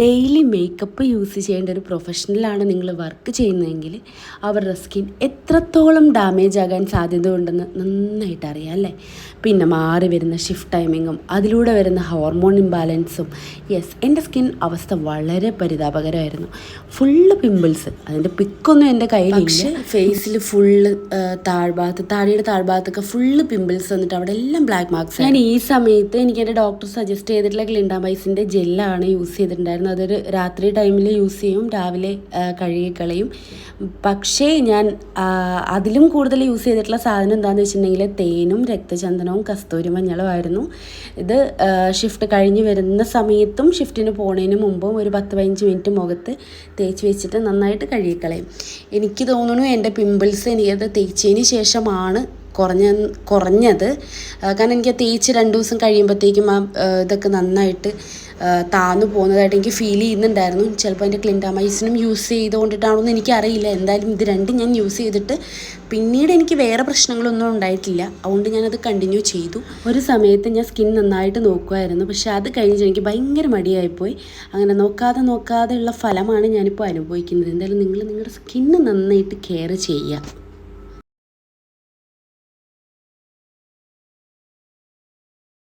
Daily makeup use ചെയ്യേണ്ട ഒരു പ്രൊഫഷണലാണ് നിങ്ങൾ വർക്ക് ചെയ്യുന്നതെങ്കിൽ അവരുടെ സ്കിൻ എത്രത്തോളം ഡാമേജ് ആകാൻ സാധ്യത ഉണ്ടെന്ന് നന്നായിട്ട് അറിയാം അല്ലേ. പിന്നെ മാറി വരുന്ന ഷിഫ്റ്റ് ടൈമിങ്ങും അതിലൂടെ വരുന്ന ഹോർമോൺ ഇംബാലൻസും. യെസ്, എൻ്റെ സ്കിൻ അവസ്ഥ വളരെ പരിതാപകരമായിരുന്നു. ഫുള്ള് പിമ്പിൾസ്, അതിൻ്റെ പിക്കൊന്നും എൻ്റെ കയ്യിലില്ല. ഫേസിൽ ഫുള്ള് താടിയുടെ താഴ്ഭാഗത്തൊക്കെ ഫുള്ള് പിമ്പിൾസ് വന്നിട്ട് അവിടെ എല്ലാം ബ്ലാക്ക് മാർക്സ്. ഞാൻ ഈ സമയത്ത് എനിക്ക് എൻ്റെ ഡോക്ടർ സജസ്റ്റ് ചെയ്തിട്ടുള്ള ക്ലിൻഡാമൈസിൻ്റെ ജെല്ലാണ് യൂസ് ചെയ്തിട്ടുണ്ടായിരുന്നത്. അതൊരു രാത്രി ടൈമിൽ യൂസ് ചെയ്യും, രാവിലെ കഴുകിക്കളയും. പക്ഷേ ഞാൻ അതിലും കൂടുതൽ യൂസ് ചെയ്തിട്ടുള്ള സാധനം എന്താണെന്ന് വെച്ചിട്ടുണ്ടെങ്കിൽ തേനും രക്തചന്ദനവും കസ്തൂരി മഞ്ഞളുമായിരുന്നു. ഇത് ഷിഫ്റ്റ് കഴിഞ്ഞ് വരുന്ന സമയത്തും ഷിഫ്റ്റിന് പോണതിന് മുമ്പും ഒരു 10-15 മിനിറ്റ് മുഖത്ത് തേച്ച് വെച്ചിട്ട് നന്നായിട്ട് കഴുകിക്കളയും. എനിക്ക് തോന്നുന്നു എൻ്റെ പിമ്പിൾസ് എനിക്കത് തേച്ചതിന് ശേഷമാണ് കുറഞ്ഞത്. കാരണം എനിക്ക് തേച്ച് 2 ദിവസം കഴിയുമ്പോഴത്തേക്കും ഇതൊക്കെ നന്നായിട്ട് താന്നു പോകുന്നതായിട്ട് എനിക്ക് ഫീൽ ചെയ്യുന്നുണ്ടായിരുന്നു. ചിലപ്പോൾ എൻ്റെ ക്ലിൻഡാമൈസിനും യൂസ് ചെയ്തുകൊണ്ടിട്ടാണെന്ന് എനിക്കറിയില്ല. എന്തായാലും ഇത് രണ്ടും ഞാൻ യൂസ് ചെയ്തിട്ട് പിന്നീട് എനിക്ക് വേറെ പ്രശ്നങ്ങളൊന്നും ഉണ്ടായിട്ടില്ല. അതുകൊണ്ട് ഞാനത് കണ്ടിന്യൂ ചെയ്തു. ഒരു സമയത്ത് ഞാൻ സ്കിൻ നന്നായിട്ട് നോക്കുമായിരുന്നു, പക്ഷേ അത് കഴിഞ്ഞിട്ട് എനിക്ക് ഭയങ്കര മടിയായിപ്പോയി. അങ്ങനെ നോക്കാതെ ഉള്ള ഫലമാണ് ഞാനിപ്പോൾ അനുഭവിക്കുന്നത്. എന്തായാലും നിങ്ങൾ നിങ്ങളുടെ സ്കിന്ന് നന്നായിട്ട് കെയർ ചെയ്യുക.